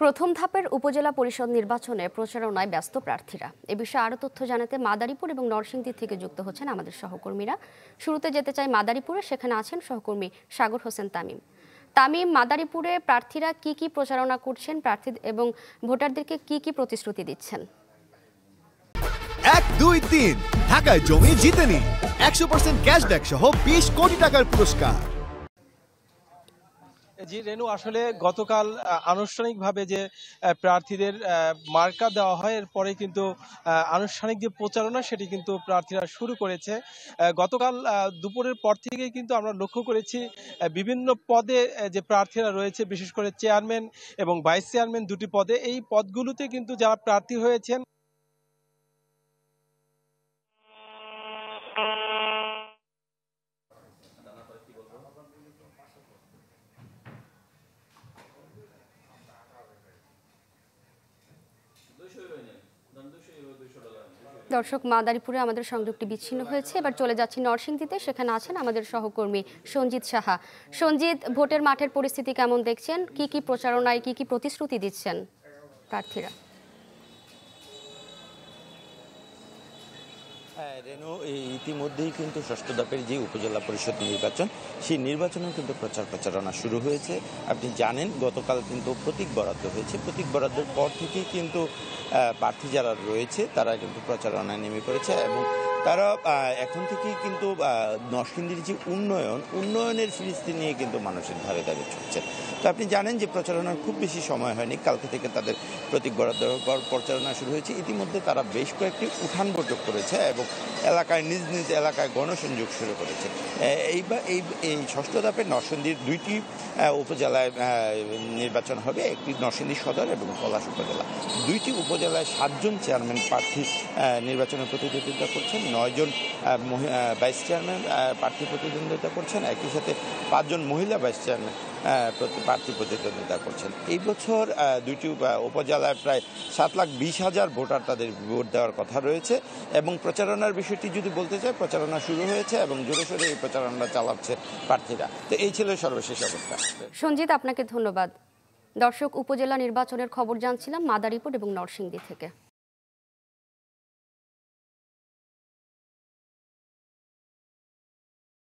প্রথম ধাপের উপজেলা পরিষদ নির্বাচনে প্রচারণায় ব্যস্ত প্রার্থীরা। এ বিষয়ে আরও তথ্য জানাতে মাদারীপুর এবং নরসিংদী থেকে যুক্ত হচ্ছেন আমাদের সহকর্মীরা। শুরুতে যেতে চাই মাদারীপুরে, সেখানে আছেন সহকর্মী সাগর হোসেন তামিম। তামিম, মাদারীপুরে প্রার্থীরা কি কি প্রচারণা করছেন, প্রার্থী এবং ভোটারদেরকে কি কি প্রতিশ্রুতি দিচ্ছেন? 1, 2, 3 ঢাকায় জমি জিতে নিন 100% ক্যাশব্যাক সহ 20 কোটি টাকার পুরস্কার। জি রেনু, আসলে গতকাল আনুষ্ঠানিকভাবে যে প্রার্থীদের মার্কা দেওয়া হয়, এরপরে কিন্তু আনুষ্ঠানিক যে প্রচারণা সেটি কিন্তু প্রার্থীরা শুরু করেছে। গতকাল দুপুরের পর থেকেই কিন্তু আমরা লক্ষ্য করেছি বিভিন্ন পদে যে প্রার্থীরা রয়েছে, বিশেষ করে চেয়ারম্যান এবং ভাইস চেয়ারম্যান দুটি পদে, এই পদগুলোতে কিন্তু যারা প্রার্থী হয়েছেন দর্শক, মাদারীপুরে আমাদের সংযোগটি বিচ্ছিন্ন হয়েছে। এবার চলে যাচ্ছি নরসিংদীতে, সেখানে আছেন আমাদের সহকর্মী সঞ্জিত সাহা। সঞ্জিত, ভোটের মাঠের পরিস্থিতি কেমন দেখছেন? কি কি প্রচারণায় কি কি প্রতিশ্রুতি দিচ্ছেন প্রার্থীরা? রেনু, ইতিমধ্যেই কিন্তু ষষ্ঠ ধাপের যে উপজেলা পরিষদ নির্বাচন, সেই নির্বাচনেও কিন্তু প্রচারণা শুরু হয়েছে। আপনি জানেন গতকাল কিন্তু প্রতীক বরাদ্দ হয়েছে। প্রতীক বরাদ্দের পর থেকেই কিন্তু প্রার্থী যারা রয়েছে তারা কিন্তু প্রচারণায় নেমে পড়েছে এবং তারা এখন থেকেই কিন্তু নরসিংদীর যে উন্নয়নের ফিরিস্তি নিয়ে কিন্তু মানুষের ধারে ধারে ছুটছে। তো আপনি জানেন যে প্রচারণার খুব বেশি সময় হয়নি, কালকে থেকে তাদের প্রতীক বরাদ্দের পর প্রচারণা শুরু হয়েছে। ইতিমধ্যে তারা বেশ কয়েকটি উঠান বৈঠক করেছে এবং এলাকায় নিজ নিজ এলাকায় গণসংযোগ শুরু করেছে। এই ষষ্ঠ ধাপের নরসিংদীর দুইটি উপজেলায় নির্বাচন হবে, একটি নরসিংদী সদর এবং পলাশ উপজেলা। দুইটি উপজেলায় 7 জন চেয়ারম্যান প্রার্থী নির্বাচনে প্রতিদ্বন্দ্বিতা করছেন, 9 জন ভাইস চেয়ারম্যান প্রার্থী প্রতিদ্বন্দ্বিতা করছেন, একই সাথে 5 জন মহিলা ভাইস চেয়ারম্যান প্রার্থী প্রতিদ্বন্দ্বিতা করছেন। এই বছর দুইটি উপজেলায় প্রায় 7,20,000 ভোটার তাদের ভোট দেওয়ার কথা রয়েছে এবং প্রচারণার বিষয়টি যদি বলতে চাই, প্রচারণা শুরু হয়েছে এবং জোরে সোরে এই প্রচারণা চালাচ্ছে প্রার্থীরা। তো এই ছিল সর্বশেষ অবস্থা। সঞ্জিত, আপনাকে ধন্যবাদ। দর্শক, উপজেলা নির্বাচনের খবর জানছিলাম মাদারীপুর এবং নরসিংদী থেকে।